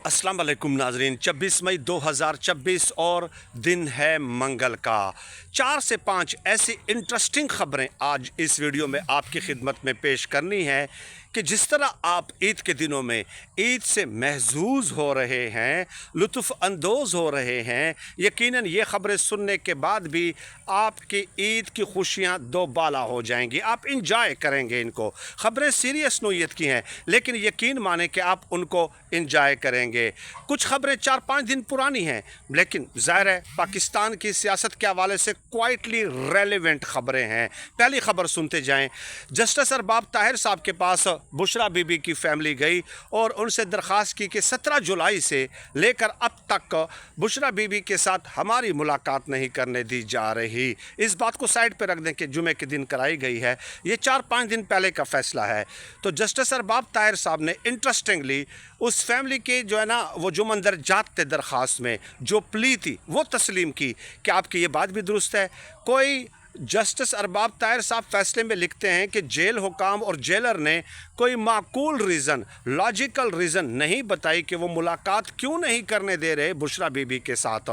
अस्सलाम वालेकुम नाजरीन। 26 मई 2026 और दिन है मंगल का। 4 से 5 ऐसी इंटरेस्टिंग ख़बरें आज इस वीडियो में आपकी खिदमत में पेश करनी है कि जिस तरह आप ईद के दिनों में ईद से महजूज हो रहे हैं, लुत्फ़ अंदोज़ हो रहे हैं, यकीनन ये ख़बरें सुनने के बाद भी आपकी ईद की खुशियाँ दोबाला हो जाएंगी। आप इंजॉय करेंगे इनको। ख़बरें सीरियस नोयत की हैं, लेकिन यकीन माने कि आप उनको इंजॉय करेंगे। कुछ ख़बरें 4-5 दिन पुरानी हैं, लेकिन ज़ाहिर है पाकिस्तान की सियासत के हवाले से क्वाइटली रेलेवेंट ख़बरें हैं। पहली ख़बर सुनते जाएं। जस्टिस अरबाब ताहिर साहब के पास बुशरा बीबी की फैमिली गई और उनसे दरख्वास्त की कि 17 जुलाई से लेकर अब तक बुशरा बीबी के साथ हमारी मुलाकात नहीं करने दी जा रही। इस बात को साइड पर रख दें कि जुमे के दिन कराई गई है, ये 4-5 दिन पहले का फ़ैसला है। तो जस्टिस अरबाब ताहिर साहब ने इंटरेस्टिंगली उस फैमिली के जो है ना वो जो मंदरजात थे दरख्वास्त में जो प्ली थी वो तस्लीम की कि आपकी ये बात भी दुरुस्त है। कोई जस्टिस अरबाब ताहिर साहब फैसले में लिखते हैं कि जेल हुकाम और जेलर ने कोई माकूल रीज़न, लॉजिकल रीज़न नहीं बताई कि वो मुलाकात क्यों नहीं करने दे रहे बुशरा बीबी के साथ।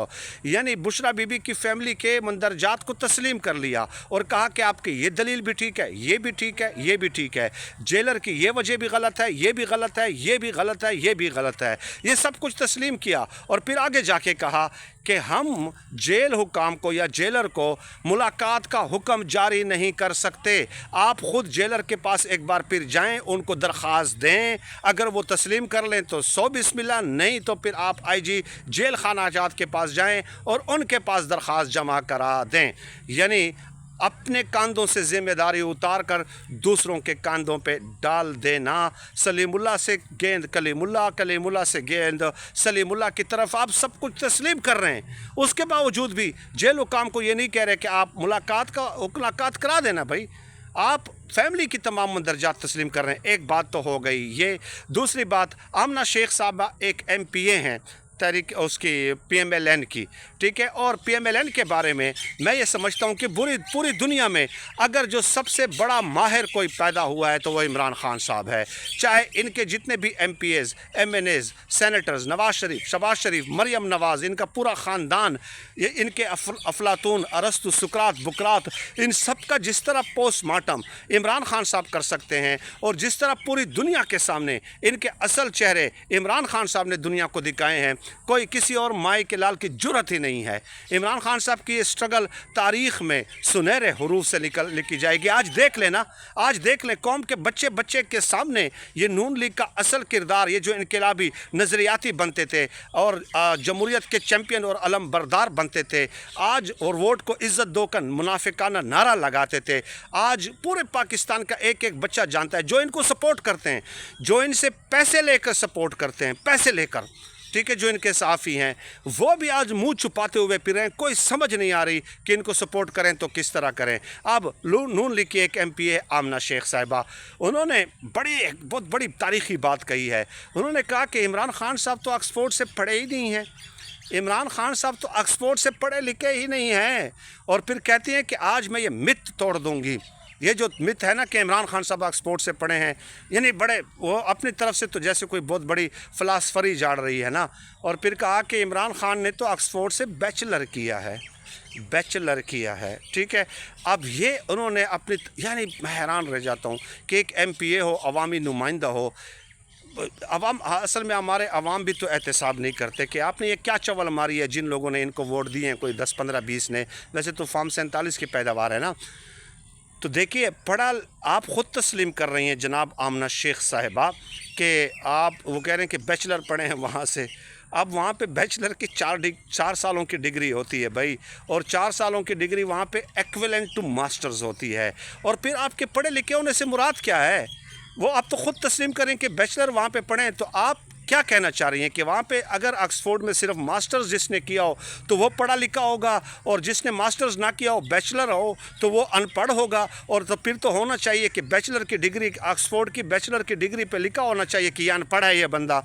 यानी बुशरा बीबी की फैमिली के मंदरजात को तस्लीम कर लिया और कहा कि आपकी ये दलील भी ठीक है, ये भी ठीक है, ये भी ठीक है, जेलर की ये वजह भी गलत है, ये भी गलत है, ये भी गलत है, ये भी गलत है। ये सब कुछ तस्लीम किया और फिर आगे जाके कहा कि हम जेल हुकाम को या जेलर को मुलाकात का हुक्म जारी नहीं कर सकते। आप ख़ुद जेलर के पास एक बार फिर जाएं, उनको दरख्वास्त दें, अगर वो तस्लीम कर लें तो सौ बिस्मिल्लाह, नहीं तो फिर आप आईजी जेल खाना आज़ाद के पास जाएं और उनके पास दरख्वास्त जमा करा दें। यानी अपने कांधों से ज़िम्मेदारी उतार कर दूसरों के कांधों पे डाल देना। सलीमुल्लाह से गेंद कलीमुल्लाह, कलीमुल्लाह से गेंद सलीमुल्लाह की तरफ आप सब कुछ तस्लीम कर रहे हैं। उसके बावजूद भी जेल हुकाम को ये नहीं कह रहे कि आप मुलाकात करा देना भाई, आप फैमिली की तमाम मंदरजात तस्लीम कर रहे हैं। एक बात तो हो गई ये। दूसरी बात, आमना शेख साहबा एक MPA हैं तहरीक उसकी PMLN की, ठीक है। और PMLN के बारे में मैं ये समझता हूँ कि पूरी दुनिया में अगर जो सबसे बड़ा माहिर कोई पैदा हुआ है तो वो इमरान खान साहब है। चाहे इनके जितने भी MPAs, MNAs, senators, Nawaz Sharif, Shahbaz शरीफ, मरियम नवाज़, इनका पूरा ख़ानदान, ये इनके अफलातून, अरस्तु, सुकरात, बुकरात, इन सब का जिस तरह पोस्टमार्टम इमरान खान साहब कर सकते हैं और जिस तरह पूरी दुनिया के सामने इनके असल चेहरे इमरान खान साहब ने दुनिया को दिखाए हैं, कोई किसी और माई के लाल की जुर्रत ही नहीं है। इमरान खान साहब की ये स्ट्रगल तारीख़ में सुनहरे हरूफ से लिखी जाएगी। आज देख लेना, आज देख लें कौम के बच्चे बच्चे के सामने ये नून लीग का असल किरदार, ये जो इनकलाबी नज़रियाती बनते थे और जमहूरियत के चैम्पियन और अलम बरदार बनते थे, आज और वोट को इज़्ज़त दो का मुनाफिकाना नारा लगाते थे, आज पूरे पाकिस्तान का एक एक बच्चा जानता है। जो इनको सपोर्ट करते हैं, जो इनसे पैसे लेकर सपोर्ट करते हैं, पैसे लेकर, ठीक है, जो इनके सहाफ़ी हैं, वो भी आज मुंह छुपाते हुए फिर रहे हैं। कोई समझ नहीं आ रही कि इनको सपोर्ट करें तो किस तरह करें। अब नून लीग की एक MPA आमना शेख साहिबा, उन्होंने बहुत बड़ी तारीख़ी बात कही है। उन्होंने कहा कि इमरान खान साहब तो ऑक्सफोर्ड से पढ़े ही नहीं हैं, इमरान खान साहब तो ऑक्सफोर्ड से पढ़े लिखे ही नहीं हैं। और फिर कहती हैं कि आज मैं ये मिथ तोड़ दूँगी। ये जो मिथ है ना कि इमरान खान साहब ऑक्सफोर्ड से पढ़े हैं, यानी बड़े वो अपनी तरफ से तो जैसे कोई बहुत बड़ी फ़िलासफ़री झाड़ रही है ना। और फिर कहा कि इमरान खान ने तो ऑक्सफोर्ड से बैचलर किया है, ठीक है। अब ये उन्होंने अपनी, यानी मैं हैरान रह जाता हूँ कि एक MPA हो, अवामी नुमाइंदा हो, अवाम, असल में हमारे अवाम भी तो एहतसाब नहीं करते कि आपने ये क्या चवल मारी है जिन लोगों ने इनको वोट दिए हैं, कोई 10, 15, 20 ने। वैसे तो फार्म 47 की पैदावार है ना। तो देखिए, पढ़ा आप ख़ुद तस्लीम कर रही हैं जनाब आमना शेख साहिबा कि आप, वो कह रहे हैं कि बैचलर पढ़े हैं वहाँ से। अब वहाँ पे बैचलर की 4 सालों की डिग्री होती है भाई, और 4 सालों की डिग्री वहाँ पे एक्विवेलेंट टू मास्टर्स होती है। और फिर आपके पढ़े लिखे होने से मुराद क्या है, वो आप तो ख़ुद तस्लीम करें कि बैचलर वहाँ पे पढ़ें। तो आप क्या कहना चाह रही हैं कि वहाँ पे अगर ऑक्सफोर्ड में सिर्फ मास्टर्स जिसने किया हो तो वो पढ़ा लिखा होगा, और जिसने मास्टर्स ना किया हो, बैचलर हो, तो वो अनपढ़ होगा। और तो फिर तो होना चाहिए कि बैचलर की डिग्री, ऑक्सफोर्ड की बैचलर की डिग्री पे लिखा होना चाहिए कि ये अनपढ़ है, ये बंदा,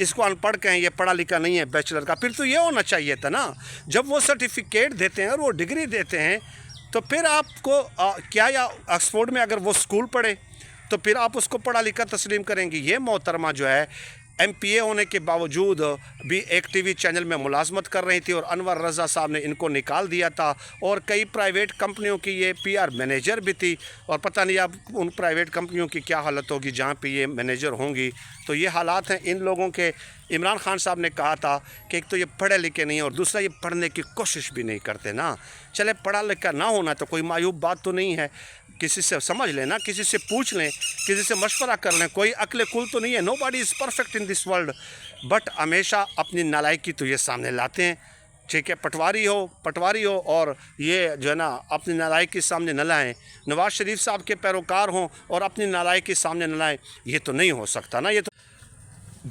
इसको अनपढ़ कहें, ये पढ़ा लिखा नहीं है बैचलर का। फिर तो ये होना चाहिए था ना। जब वो सर्टिफिकेट देते हैं और वो डिग्री देते हैं तो फिर आपको क्या, या ऑक्सफोर्ड में अगर वो स्कूल पढ़े तो फिर आप उसको पढ़ा लिखा तस्लीम करेंगी। ये मोहतरमा जो है MPA होने के बावजूद भी एक TV चैनल में मुलाजमत कर रही थी और अनवर रज़ा साहब ने इनको निकाल दिया था। और कई प्राइवेट कंपनियों की ये PR मैनेजर भी थी, और पता नहीं अब उन प्राइवेट कंपनियों की क्या हालत होगी जहाँ पे ये मैनेजर होंगी। तो ये हालात हैं इन लोगों के। इमरान खान साहब ने कहा था कि एक तो ये पढ़े लिखे नहीं और दूसरा ये पढ़ने की कोशिश भी नहीं करते ना। चले पढ़ा लिखा ना होना तो कोई मायूब बात तो नहीं है, किसी से समझ लेना, किसी से पूछ लें, किसी से मशवरा कर लें, कोई अक्ल कुल तो नहीं है। Nobody is perfect in this world, but हमेशा अपनी नालायकी तो ये सामने लाते हैं। ठीक है, पटवारी हो और ये जो है ना अपनी नालायकी सामने न लाएं। नवाज़ शरीफ साहब के पैरोकार हों और अपनी नालायकी सामने न लाएं, ये तो नहीं हो सकता ना। ये तो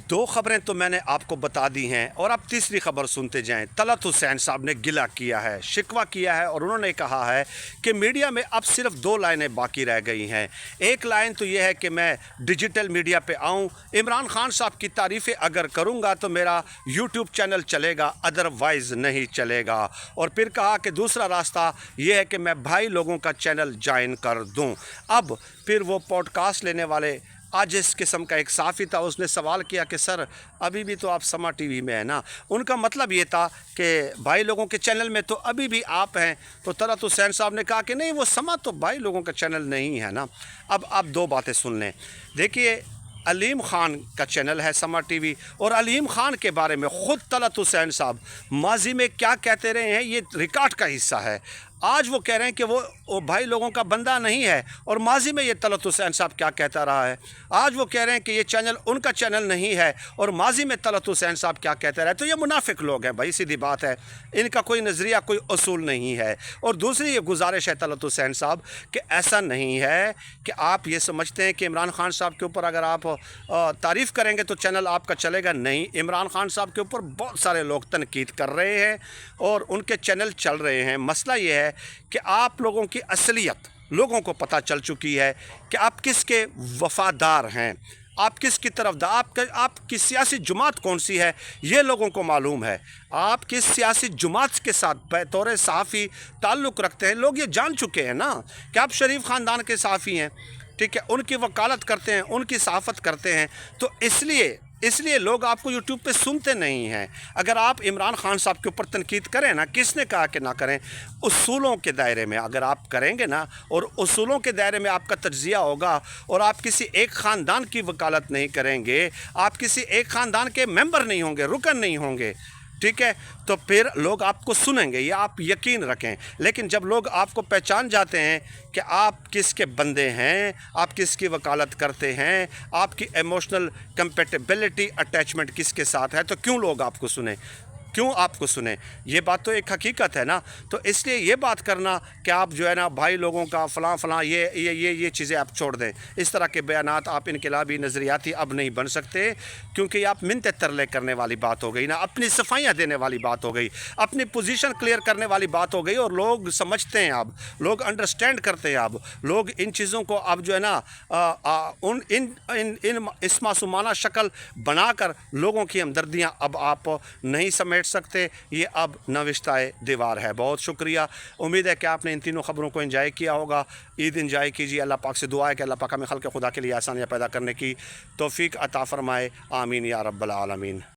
दो खबरें तो मैंने आपको बता दी हैं, और अब तीसरी खबर सुनते जाएं। तलत हुसैन साहब ने गिला किया है, शिकवा किया है, और उन्होंने कहा है कि मीडिया में अब सिर्फ 2 लाइनें बाकी रह गई हैं। एक लाइन तो यह है कि मैं डिजिटल मीडिया पे आऊं, इमरान खान साहब की तारीफ़ें अगर करूंगा तो मेरा यूट्यूब चैनल चलेगा, अदरवाइज़ नहीं चलेगा। और फिर कहा कि दूसरा रास्ता यह है कि मैं भाई लोगों का चैनल ज्वाइन कर दूँ। अब फिर वो पॉडकास्ट लेने वाले आज इस किस्म का एक साफ़ी था, उसने सवाल किया कि सर अभी भी तो आप समा TV में है ना। उनका मतलब ये था कि भाई लोगों के चैनल में तो अभी भी आप हैं। तो तलत हुसैन साहब ने कहा कि नहीं, वो समा तो भाई लोगों का चैनल नहीं है ना। अब आप 2 बातें सुन लें। देखिए, अलीम ख़ान का चैनल है समा TV, और अलीम ख़ान के बारे में ख़ुद तलत हुसैन साहब माजी में क्या कहते रहे हैं ये रिकॉर्ड का हिस्सा है। आज वो कह रहे हैं कि वो भाई लोगों का बंदा नहीं है, और माजी में ये तलत हुसैन साहब क्या कहता रहा है। आज वो कह रहे हैं कि ये चैनल उनका चैनल नहीं है, और माजी में तलत हुसैन साहब क्या कहते रहे। तो ये मुनाफिक लोग हैं भाई, सीधी बात है। इनका कोई नज़रिया, कोई उसूल नहीं है। और दूसरी ये गुजारिश है तलत हुसैन साहब कि ऐसा नहीं है कि आप ये समझते हैं कि इमरान खान साहब के ऊपर अगर आप तारीफ़ करेंगे तो चैनल आपका चलेगा। नहीं, इमरान खान साहब के ऊपर बहुत सारे लोग तनकीद कर रहे हैं और उनके चैनल चल रहे हैं। मसला ये है कि आप लोगों की असलियत लोगों को पता चल चुकी है कि आप किसके वफ़ादार हैं, आप किसकी तरफदार, आपकी सियासी जुमात कौन सी है, ये लोगों को मालूम है। आप किस सियासी जुमात के साथ बतौर सहाफ़ी ताल्लुक़ रखते हैं, लोग ये जान चुके हैं ना कि आप शरीफ ख़ानदान के सहाफ़ी हैं। ठीक है, उनकी वकालत करते हैं, उनकी सहाफ़त करते हैं। तो इसलिए लोग आपको यूट्यूब पे सुनते नहीं हैं। अगर आप इमरान खान साहब के ऊपर तनकीद करें ना, किसने कहा कि ना करें, उसूलों के दायरे में अगर आप करेंगे ना, और उसूलों के दायरे में आपका तज्ज़िया होगा, और आप किसी एक ख़ानदान की वकालत नहीं करेंगे, आप किसी एक ख़ानदान के मेंबर नहीं होंगे, रुकन नहीं होंगे, ठीक है, तो फिर लोग आपको सुनेंगे, ये आप यकीन रखें। लेकिन जब लोग आपको पहचान जाते हैं कि आप किसके बंदे हैं, आप किसकी वकालत करते हैं, आपकी इमोशनल कंपेटिबिलिटी अटैचमेंट किसके साथ है, तो क्यों लोग आपको सुने, क्यों आपको सुने। ये बात तो एक हकीकत है ना। तो इसलिए ये बात करना कि आप जो है ना भाई लोगों का फ़लाँ ये चीज़ें आप छोड़ दें। इस तरह के बयानात आप इनकलाबी नज़रियाती अब नहीं बन सकते, क्योंकि आप मिन्नतें तरले करने वाली बात हो गई ना, अपनी सफाइयाँ देने वाली बात हो गई, अपनी पोजीशन क्लियर करने वाली बात हो गई। और लोग समझते हैं, अब लोग अंडरस्टैंड करते हैं, अब लोग इन चीज़ों को अब जो है ना इस मासूमाना शक्ल बनाकर लोगों की हमदर्दियाँ अब आप नहीं समेट सकते। ये अब नविश्ताए दीवार है। बहुत शुक्रिया। उम्मीद है कि आपने इन तीनों खबरों को एंजॉय किया होगा। ईद एंजॉय कीजिए। अल्लाह पाक से दुआ है कि अल्लाह पाक हमें खल्क़ खुदा के लिए आसानियाँ पैदा करने की तौफ़ीक अता फ़रमाए। आमीन या रब्बल आलमीन।